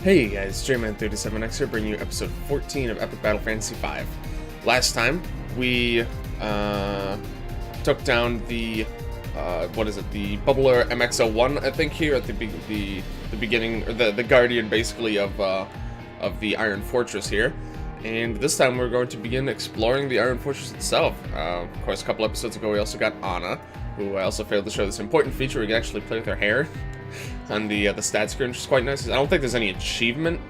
Hey guys, J-Man37X here, bringing you episode 14 of Epic Battle Fantasy V. Last time, we took down the, the Bubbler MX-01, I think, here at the beginning, or the guardian, basically, of the Iron Fortress here. And this time, we're going to begin exploring the Iron Fortress itself. Of course, a couple episodes ago, we also got Anna, who I also failed to show this important feature. We can actually play with her hair on the stat screen, which is quite nice. I don't think there's any achievement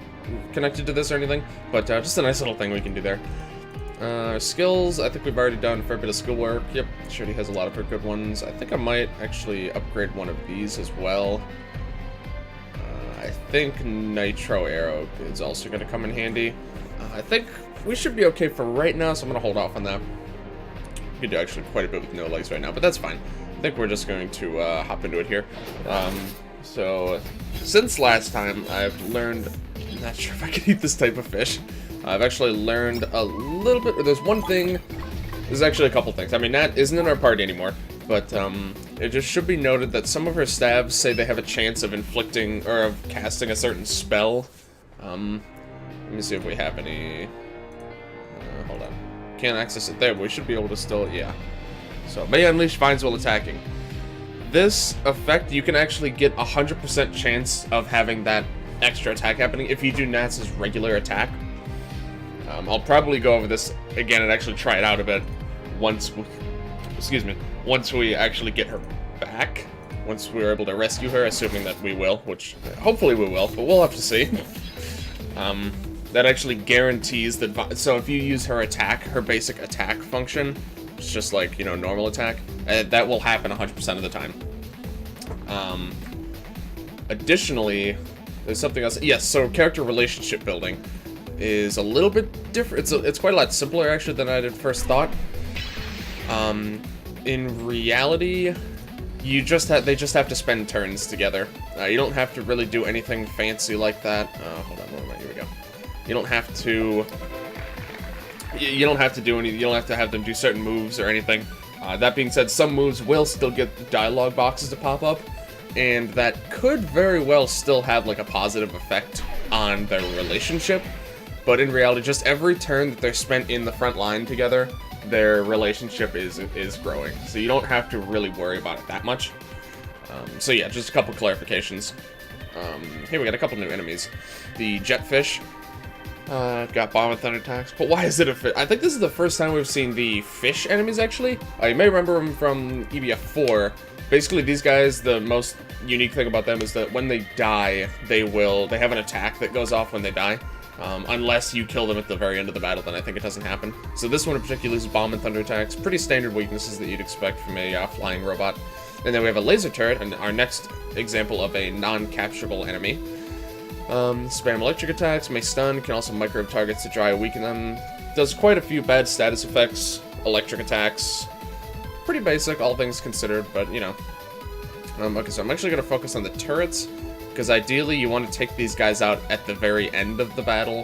connected to this or anything, but just a nice little thing we can do there. Skills, I think we've already done a fair bit of skill work. Yep, Shirley has a lot of her good ones. I think I might actually upgrade one of these as well. I think Nitro Arrow is also going to come in handy. I think we should be okay for right now, so I'm going to hold off on that. We could do actually quite a bit with no legs right now, but that's fine. I think we're just going to hop into it here. So, since last time, I've learned... I'm not sure if I can eat this type of fish. I've actually learned a little bit... There's one thing... There's actually a couple things. I mean, Nat isn't in our party anymore, but it just should be noted that some of her stabs say they have a chance of inflicting... or of casting a certain spell. Let me see if we have any... hold on. Can't access it there, but we should be able to still... Yeah. So, may unleash vines while attacking. This effect, you can actually get 100% chance of having that extra attack happening if you do Nat's regular attack. I'll probably go over this again and actually try it out a bit once we actually get her back. Once we're able to rescue her, assuming that we will, which hopefully we will, but we'll have to see. That actually guarantees that, so if you use her attack, her basic attack function, it's just like, you know, normal attack, that will happen 100% of the time. Additionally, there's something else. Yes, so character relationship building is a little bit different. It's quite a lot simpler, actually, than I had first thought. In reality, they just have to spend turns together. You don't have to really do anything fancy like that. Hold on, where am I? Here we go. You don't have to... You don't have to do any. You don't have to have them do certain moves or anything. That being said, some moves will still get dialogue boxes to pop up, and that could very well still have like a positive effect on their relationship. But in reality, just every turn that they're spent in the front line together, their relationship is growing. So you don't have to really worry about it that much. So yeah, just a couple clarifications. Here we got a couple new enemies. The Jetfish. Got Bomb and Thunder attacks, but why is it a fish? I think this is the first time we've seen the fish enemies, actually. You may remember them from EBF4. Basically, these guys, the most unique thing about them is that when they die, they have an attack that goes off when they die. Unless you kill them at the very end of the battle, then I think it doesn't happen. So this one in particular is Bomb and Thunder attacks. Pretty standard weaknesses that you'd expect from a flying robot. And then we have a laser turret, and our next example of a non-capturable enemy. Spam electric attacks, may stun, can also microwave targets to dry or weaken them. Does quite a few bad status effects, electric attacks. Pretty basic, all things considered, but you know. Okay, so I'm actually going to focus on the turrets, because ideally you want to take these guys out at the very end of the battle.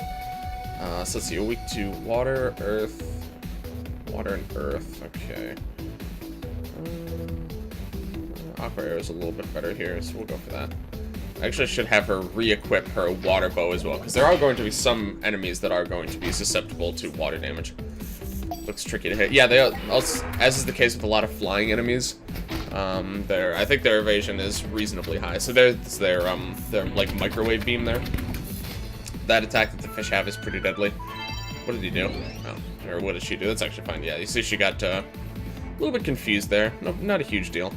So let's see, you're weak to water, earth, and earth, okay. Aqua Air is a little bit better here, so we'll go for that. I actually should have her re-equip her water bow as well, because there are going to be some enemies that are going to be susceptible to water damage. Looks tricky to hit. Yeah, they are, as is the case with a lot of flying enemies. I think their evasion is reasonably high. So there's their like microwave beam there. That attack that the fish have is pretty deadly. What did he do? Oh, or what did she do? That's actually fine. Yeah, you see she got a little bit confused there. No, not a huge deal.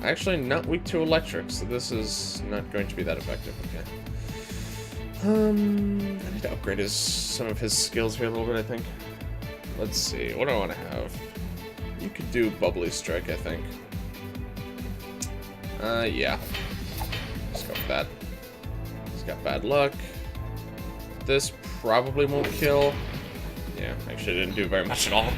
Actually not weak to electric, so this is not going to be that effective, okay. I need to upgrade some of his skills here a little bit, I think. Let's see, what do I want to have? You could do Bubbly Strike, I think. Yeah. Let's go with that. He's got bad luck. This probably won't kill. Yeah, actually didn't do very much at all.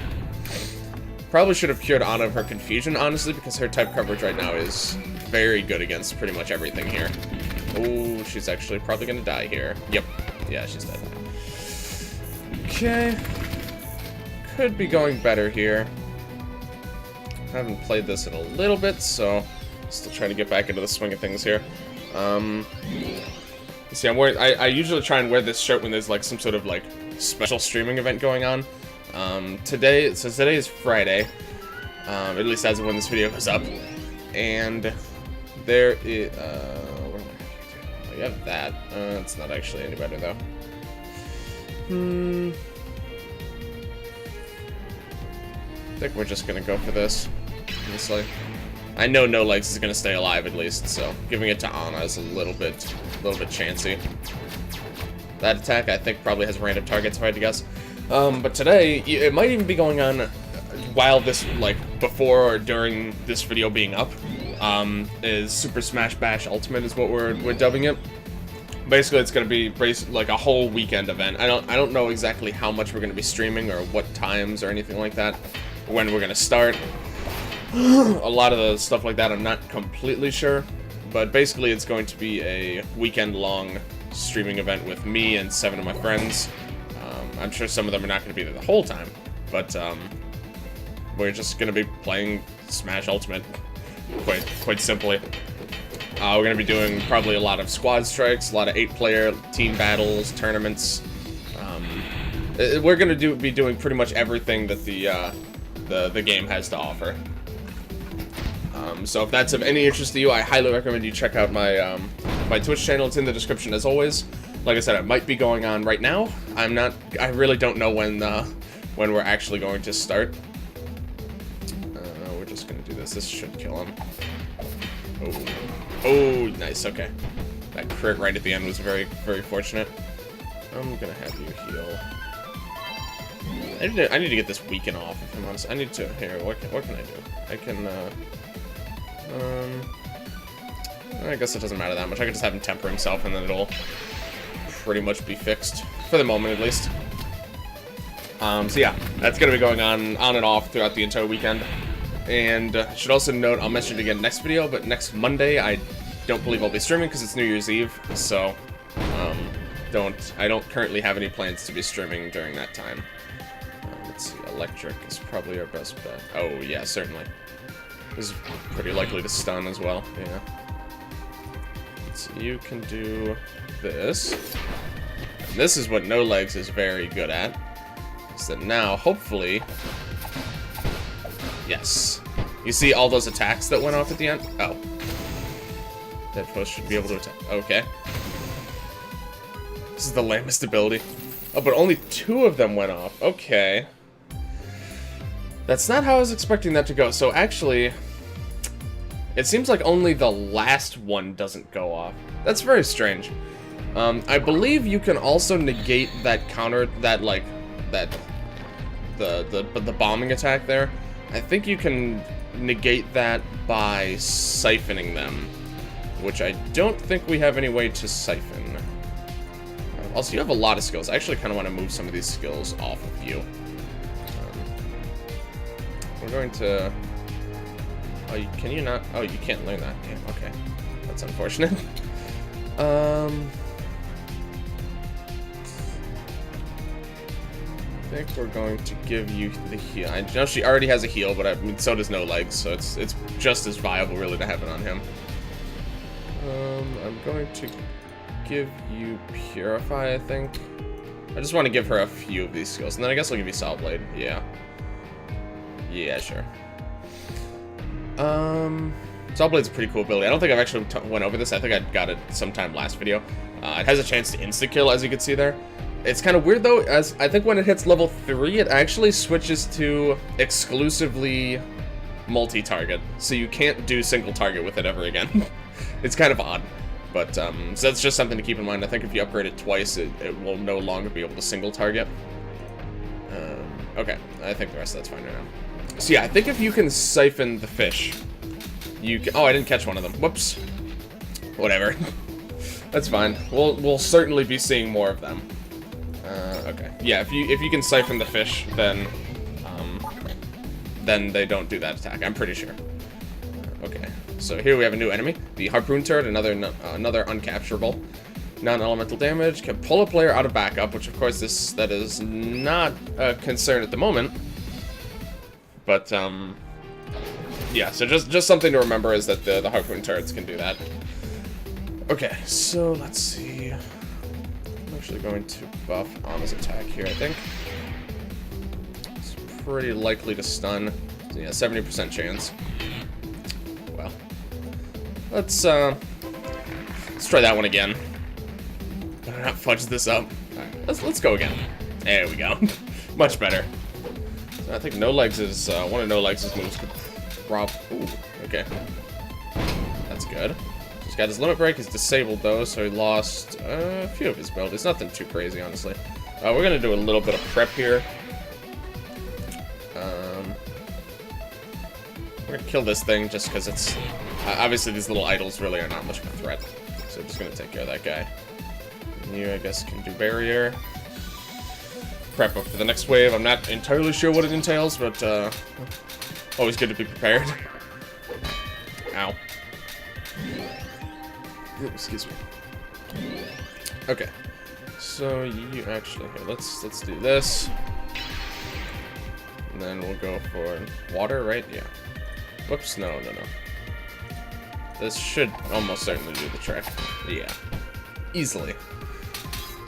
Probably should have cured Anna of her confusion, honestly, because her type coverage right now is very good against pretty much everything here. Oh, she's actually probably going to die here. Yep. Yeah, she's dead. Okay. Could be going better here. I haven't played this in a little bit, so still trying to get back into the swing of things here. See, I usually try and wear this shirt when there's like some sort of like special streaming event going on. Today is Friday, at least as of when this video goes up, and there is, what am I? Oh, you have that. It's not actually any better though. I think we're just gonna go for this, honestly. I know No Legs is gonna stay alive at least, so giving it to Anna is a little bit chancy. That attack I think probably has random targets if I had to guess. But today it might even be going on while this, like, before or during this video being up. Is Super Smash Bash Ultimate is what we're dubbing it. Basically, it's gonna be like a whole weekend event. I don't know exactly how much we're gonna be streaming or what times or anything like that. When we're gonna start. A lot of the stuff like that I'm not completely sure, but basically it's going to be a weekend-long streaming event with me and 7 of my friends. I'm sure some of them are not going to be there the whole time, but we're just going to be playing Smash Ultimate, quite simply. We're going to be doing probably a lot of squad strikes, a lot of 8-player team battles, tournaments. We're going to be doing pretty much everything that the game has to offer. So if that's of any interest to you, I highly recommend you check out my my Twitch channel. It's in the description as always. Like I said, it might be going on right now. I really don't know when we're actually going to start. We're just gonna do this. This should kill him. Oh, nice. Okay, that crit right at the end was very fortunate. I'm gonna have you heal. I need to get this weaken off, if I'm honest. I need to, here, what can I do? I can, I guess it doesn't matter that much. I can just have him temper himself and then it'll pretty much be fixed. For the moment, at least. So yeah, that's gonna be going on and off throughout the entire weekend. And I should also note, I'll mention it again next video, but next Monday, I don't believe I'll be streaming because it's New Year's Eve, so, I don't currently have any plans to be streaming during that time. Let's see, electric is probably our best bet. Oh, yeah, certainly. This is pretty likely to stun as well, yeah. So you can do this. And this is what No Legs is very good at. So now, hopefully... Yes. You see all those attacks that went off at the end? Oh. Dead Post should be able to attack. Okay. This is the lamest ability. Oh, but only 2 of them went off. Okay. That's not how I was expecting that to go. So actually, it seems like only the last one doesn't go off. That's very strange. I believe you can also negate that counter, the bombing attack there. I think you can negate that by siphoning them, which I don't think we have any way to siphon. Also, you have a lot of skills. I actually kind of want to move some of these skills off of you. We're going to... Oh, can you not? Oh, you can't learn that. Damn, okay. That's unfortunate. I think we're going to give you the heal. I know she already has a heal, but I mean, so does No Legs, so it's just as viable, really, to have it on him. I'm going to give you Purify, I think. I just want to give her a few of these skills, and then I guess I'll give you Saw Blade. Yeah. Yeah, sure. Saw Blade's a pretty cool ability. I don't think I've actually went over this. I think I got it sometime last video. It has a chance to insta-kill, as you can see there. It's kind of weird, though, as I think when it hits level 3, it actually switches to exclusively multi-target. So you can't do single target with it ever again. It's kind of odd. But, so that's just something to keep in mind. I think if you upgrade it twice, it will no longer be able to single target. Okay, I think the rest of that's fine right now. So yeah, I think if you can siphon the fish, you can... Oh, I didn't catch one of them. Whoops. Whatever. That's fine. We'll certainly be seeing more of them. Okay. Yeah, if you can siphon the fish, then they don't do that attack. I'm pretty sure. Okay. So here we have a new enemy, the Harpoon Turret, another uncapturable. Non-elemental damage, can pull a player out of backup, which of course that is not a concern at the moment. But yeah, so just something to remember is that the Harpoon Turrets can do that. Okay, so let's see. I'm actually going to buff Anna's attack here, I think. It's pretty likely to stun. So yeah, 70% chance. Well, let's try that one again. Better not fudge this up. Alright, let's go again. There we go. Much better. So I think no legs is one of no legs' moves could rob. Ooh, okay. That's good. He's got his limit break. He's disabled though, so he lost a few of his abilities. Nothing too crazy, honestly. We're gonna do a little bit of prep here. We're gonna kill this thing just because it's obviously these little idols really are not much of a threat. So we're just gonna take care of that guy. And you, I guess, can do barrier. Prep up for the next wave. I'm not entirely sure what it entails, but always good to be prepared. Ow. Ooh, excuse me. Okay. So you actually here. Let's do this. And then we'll go for water, right? Yeah. Whoops, no. This should almost certainly do the trick. Yeah. Easily.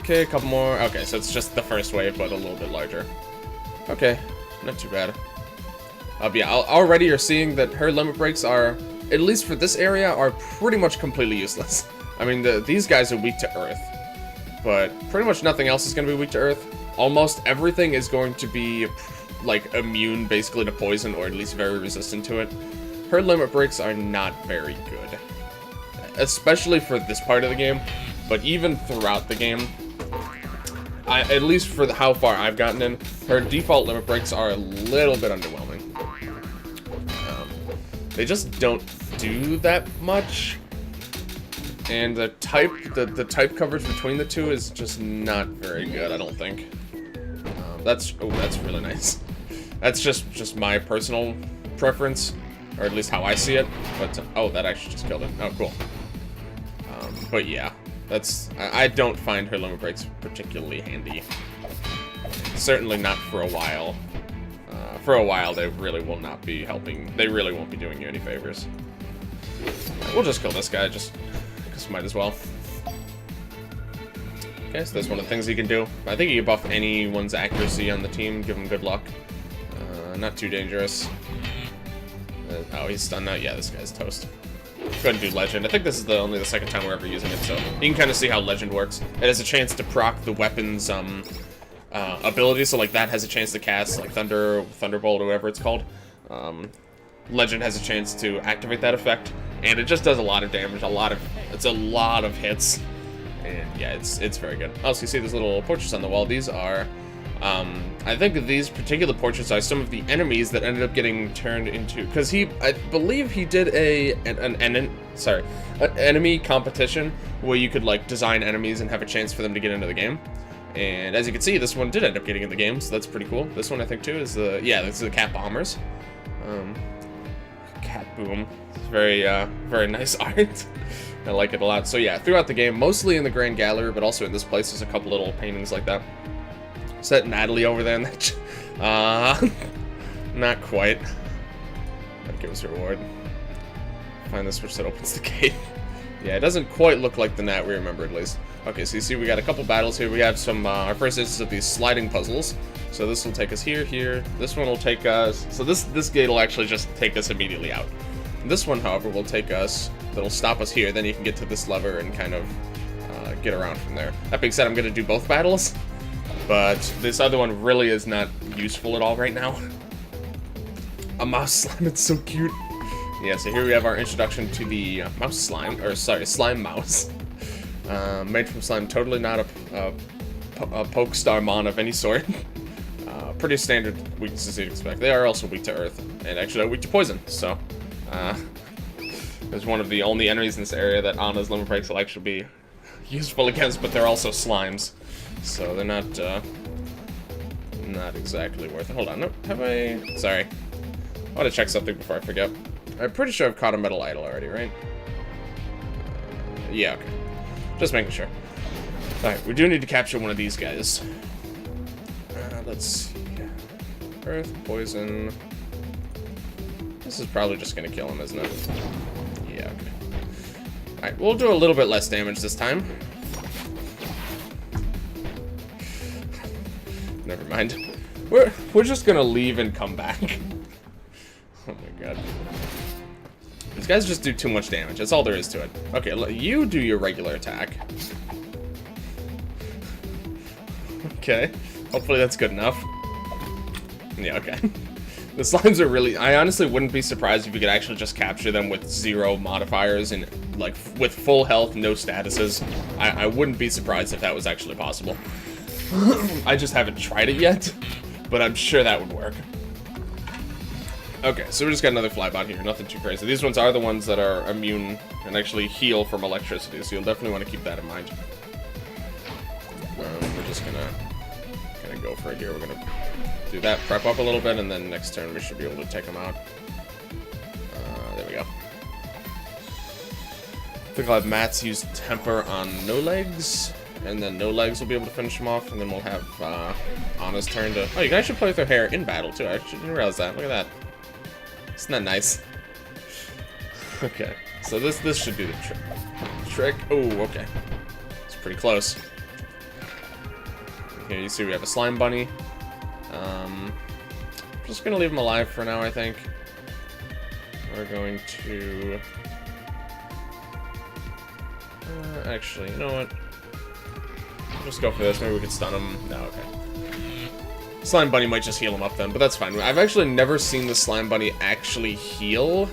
Okay, a couple more. Okay, so it's just the first wave, but a little bit larger. Okay, not too bad. Yeah, already you're seeing that her limit breaks are, at least for this area, are pretty much completely useless. I mean, these guys are weak to earth, but pretty much nothing else is going to be weak to earth. Almost everything is going to be, like, immune, basically, to poison, or at least very resistant to it. Her limit breaks are not very good, especially for this part of the game, but even throughout the game, at least for how far I've gotten in, her default limit breaks are a little bit underwhelming. They just don't do that much, and the type coverage between the two is just not very good, I don't think. That's really nice. That's just my personal preference, or at least how I see it. But oh, that actually just killed it. Oh, cool. But yeah, I don't find her limit breaks particularly handy. Certainly not for a while. For a while, they really will not be helping. They really won't be doing you any favors. We'll just kill this guy, just because might as well. Okay, so that's one of the things he can do. I think he can buff anyone's accuracy on the team, give him good luck. Not too dangerous. Oh, he's stunned now. Yeah, this guy's toast. Go ahead and do Legend. I think this is only the second time we're ever using it, so you can kind of see how Legend works. It has a chance to proc the weapon's ability, so like that has a chance to cast like Thunderbolt, or whatever it's called. Legend has a chance to activate that effect, and it just does a lot of damage. It's a lot of hits, and yeah, it's very good. Also, you see these little portraits on the wall. These are, I think these particular portraits are some of the enemies that ended up getting turned into, because I believe he did an enemy competition where you could like design enemies and have a chance for them to get into the game. And as you can see, this one did end up getting in the game, so that's pretty cool. This one, I think, too, is this is the Cat Bombers. Cat Boom. It's very, very nice art. I like it a lot. So yeah, throughout the game, mostly in the Grand Gallery, but also in this place, there's a couple little paintings like that. Is that Natalie over there? Not quite. That gives reward. Find the switch that opens the gate. Yeah, it doesn't quite look like the Nat we remember, at least. Okay, so you see we got a couple battles here. We have some, our first instance of these sliding puzzles. So this will take us here. This one will take us, so this gate will actually just take us immediately out. This one, however, will take us, that'll stop us here. Then you can get to this lever and kind of get around from there. That being said, I'm going to do both battles, but this other one really is not useful at all right now. A mouse slime, it's so cute. Yeah, so here we have our introduction to the mouse slime, or sorry, slime mouse. Made from slime, totally not a poke star mon of any sort. Pretty standard weaknesses you'd expect. They are also weak to earth, and actually are weak to poison, so there's one of the only enemies in this area that Anna's limit breaks will actually be useful against, but they're also slimes, so they're not exactly worth it. Hold on, no, have I? Sorry. I want to check something before I forget. I'm pretty sure I've caught a metal idol already, right? Yeah, okay. Just making sure. Alright, we do need to capture one of these guys. Let's see. Earth, poison. This is probably just gonna kill him, isn't it? Yeah, okay. Alright, we'll do a little bit less damage this time. Never mind. We're just gonna leave and come back. Oh my god. These guys just do too much damage. That's all there is to it. Okay, you do your regular attack. Okay. Hopefully that's good enough. Yeah, okay. The slimes are really... I honestly wouldn't be surprised if you could actually just capture them with 0 modifiers and, like, with full health, no statuses. I wouldn't be surprised if that was actually possible. I just haven't tried it yet, but I'm sure that would work. Okay, so we just got another flybot here. Nothing too crazy. These ones are the ones that are immune and actually heal from electricity, so you'll definitely want to keep that in mind. We're just gonna go for it here. We're gonna do that, prep up a little bit, and then next turn we should be able to take them out. There we go. I think I'll have Mats use Temper on No Legs, and then No Legs will be able to finish him off, and then we'll have Anna's turn to... Oh, you can actually play with her hair in battle, too. I didn't realize that. Look at that. Isn't that nice? Okay, so this should do the trick. Oh, okay. It's pretty close. Here you see we have a slime bunny. I'm just gonna leave him alive for now, I think. We're going to... actually, you know what? Just go for this. Maybe we can stun him. No, okay. Slime bunny might just heal him up then, but that's fine. I've actually never seen the slime bunny actually heal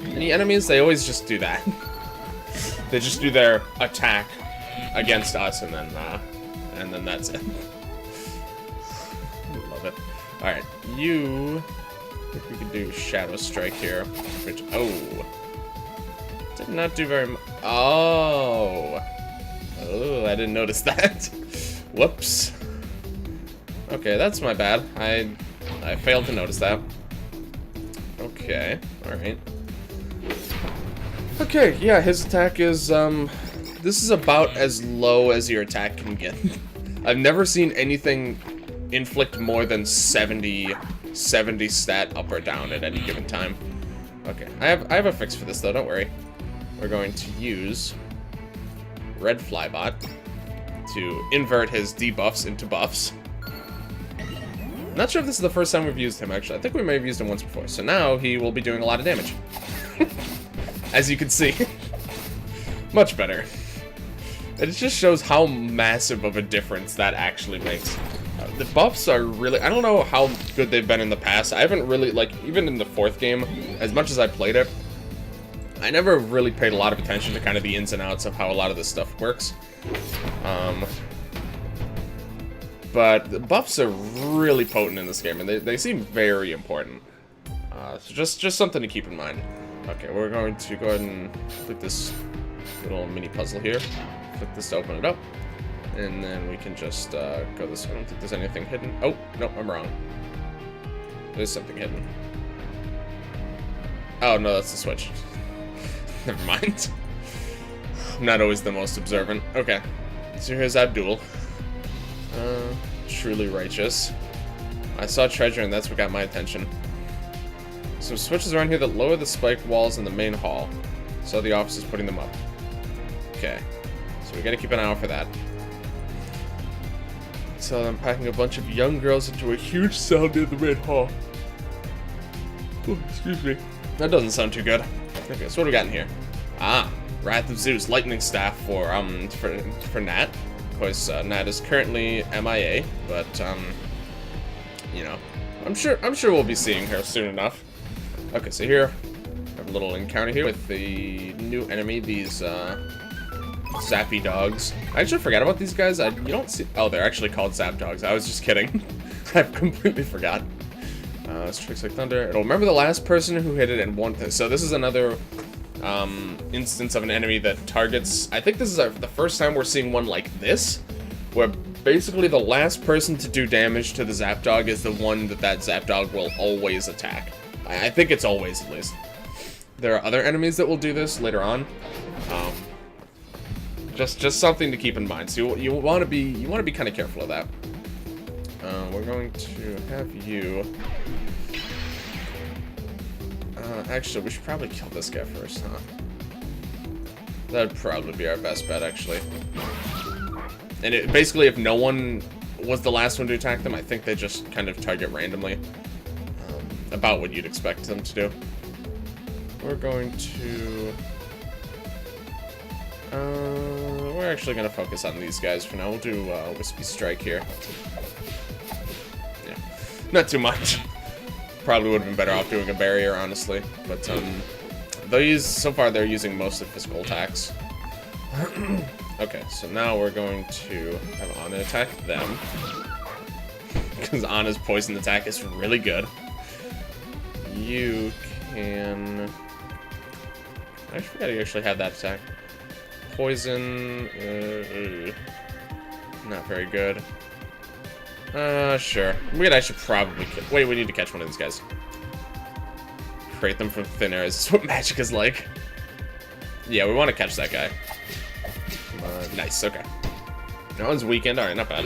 any enemies. They always just do that. They just do their attack against us, and then that's it. Love it. Alright, you... I think we could do Shadow Strike here, which... Oh. Did not do very much. Oh. Oh, I didn't notice that. Whoops. Okay, that's my bad. I failed to notice that. Okay, alright. Okay, yeah, his attack is, this is about as low as your attack can get. I've never seen anything inflict more than 70 stat up or down at any given time. Okay, I have a fix for this though, don't worry. We're going to use Red Flybot to invert his debuffs into buffs. Not sure if this is the first time we've used him, actually. I think we may have used him once before. So now he will be doing a lot of damage. As you can see. Much better. It just shows how massive of a difference that actually makes. The buffs are really... I don't know how good they've been in the past. I haven't really, like, even in the 4th game, as much as I played it, I never really paid a lot of attention to kind of the ins and outs of how a lot of this stuff works. But the buffs are really potent in this game, and they seem very important. So just something to keep in mind. Okay, we're going to go ahead and click this little mini puzzle here. Click this to open it up. And then we can just go this way. I don't think there's anything hidden. Oh, no, I'm wrong. There's something hidden. Oh, no, that's the switch. Never mind. I'm not always the most observant. Okay, so here's Abdul. Truly righteous. I saw treasure and that's what got my attention. Some switches around here that lower the spiked walls in the main hall. So the officer's putting them up. Okay. So we gotta keep an eye out for that. So I'm packing a bunch of young girls into a huge cell near the main hall. Oh, excuse me. That doesn't sound too good. Okay, so what do we got in here? Ah, Wrath of Zeus, lightning staff for Nat. Of course, Nat is currently MIA, but you know, I'm sure we'll be seeing her soon enough. Okay, so here I have a little encounter here with the new enemy, these Zap Dogs. I actually forgot about these guys. You don't see. Oh, they're actually called Zap Dogs. I was just kidding. I completely forgot. Strikes like thunder. It'll remember the last person who hit it and one. So this is another instance of an enemy that targets. I think this is the first time we're seeing one like this, where basically the last person to do damage to the Zap Dog is the one that Zap Dog will always attack. I think it's always, at least. There are other enemies that will do this later on. Just something to keep in mind. So you want to be kind of careful of that. We're going to have you. Actually, we should probably kill this guy first, huh? That'd probably be our best bet, actually. And basically, if no one was the last one to attack them, I think they just kind of target randomly. About what you'd expect them to do. We're going to... we're actually going to focus on these guys for now. We'll do Wispy Strike here. Yeah, not too much. Probably would have been better off doing a barrier, honestly. But, so far they're using most of physical attacks. Okay, so now we're going to have Anna attack them. Because Anna's poison attack is really good. You can... I forgot you actually had that attack. Poison... not very good. Sure. I should probably... Wait, we need to catch one of these guys. Create them from thin air. Is this what magic is like? Yeah, we want to catch that guy. Nice, okay. That one's weakened. Alright, not bad.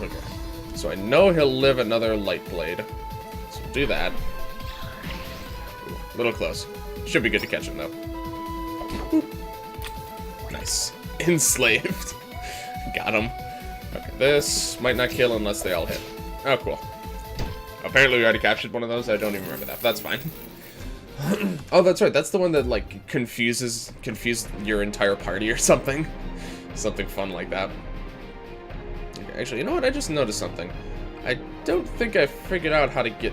Okay. So I know he'll live another Light Blade. So do that. Ooh, a little close. Should be good to catch him, though. Boop. Nice. Enslaved. Got him. Okay, this might not kill unless they all hit. Oh, cool. Apparently we already captured one of those. I don't even remember that, but that's fine. Oh, that's right. That's the one that, like, confused your entire party or something. Something fun like that. Okay, actually, you know what? I just noticed something. I don't think I figured out how to get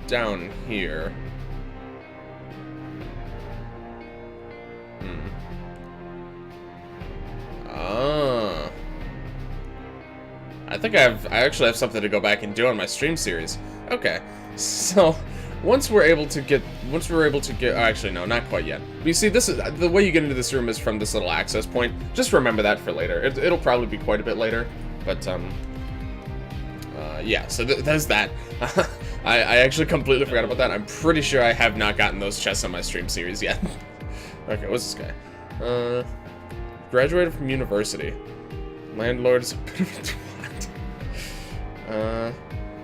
down here. Ah. I think I actually have something to go back and do on my stream series. Okay, so once we're able to get, oh, actually no, not quite yet. But you see, this is the way you get into this room is from this little access point. Just remember that for later. It'll probably be quite a bit later, but yeah. So there's that. I actually completely forgot about that. I'm pretty sure I have not gotten those chests on my stream series yet. Okay, what's this guy? Graduated from university. Landlord is a bit of a twat.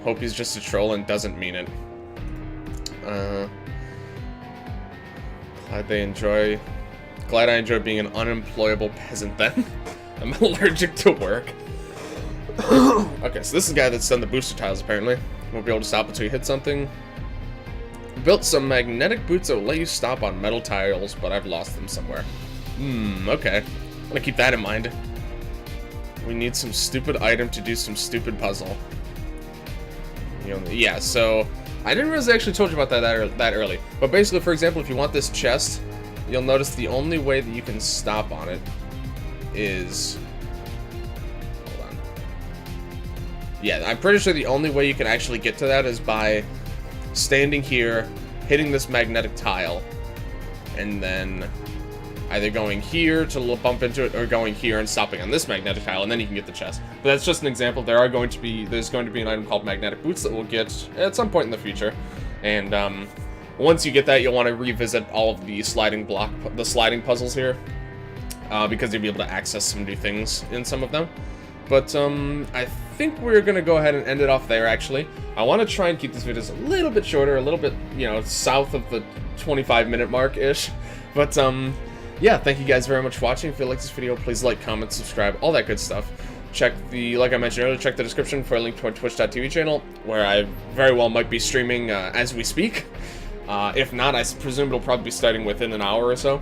Hope he's just a troll and doesn't mean it. Glad I enjoy being an unemployable peasant then. I'm allergic to work. Okay, so this is the guy that's done the booster tiles, apparently. Won't be able to stop until you hit something. Built some magnetic boots that will let you stop on metal tiles, but I've lost them somewhere. Okay. I'm gonna keep that in mind. We need some stupid item to do some stupid puzzle. Yeah, so I didn't realize I actually told you about that early. But basically, for example, if you want this chest, you'll notice the only way that you can stop on it is... Hold on. Yeah, I'm pretty sure the only way you can actually get to that is by standing here, hitting this magnetic tile, and then either going here to bump into it, or going here and stopping on this magnetic tile, and then you can get the chest. But that's just an example. There's going to be an item called magnetic boots that we'll get at some point in the future. And once you get that, you'll want to revisit all of the sliding puzzles here, because you'll be able to access some new things in some of them. But I think we're gonna go ahead and end it off there. Actually, I want to try and keep these videos a little bit shorter, a little bit, south of the 25-minute mark ish. But yeah, thank you guys very much for watching. If you like this video, please like, comment, subscribe, all that good stuff. Like I mentioned earlier, check the description for a link to our twitch.tv channel, where I very well might be streaming as we speak. If not, I presume it'll probably be starting within an hour or so.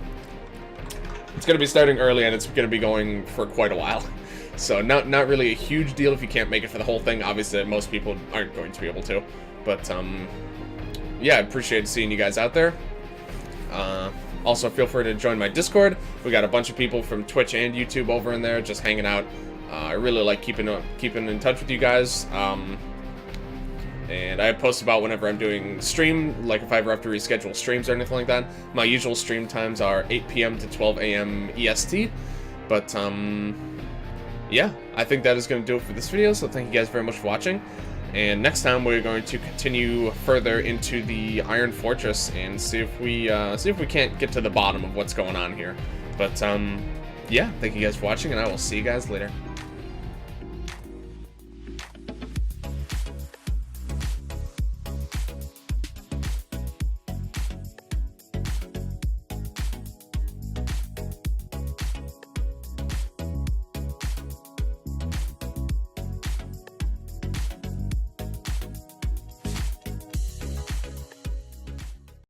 It's going to be starting early, and it's going to be going for quite a while. So not really a huge deal if you can't make it for the whole thing. Obviously, most people aren't going to be able to. But, yeah, I appreciate seeing you guys out there. Also, feel free to join my Discord. We got a bunch of people from Twitch and YouTube over in there just hanging out. I really like keeping in touch with you guys. And I post about whenever I'm doing stream, like if I ever have to reschedule streams or anything like that. My usual stream times are 8 p.m. to 12 a.m. EST. But, yeah, I think that is going to do it for this video, so thank you guys very much for watching. And next time we're going to continue further into the Iron Fortress and see if we can't get to the bottom of what's going on here. But, yeah, thank you guys for watching, and I will see you guys later.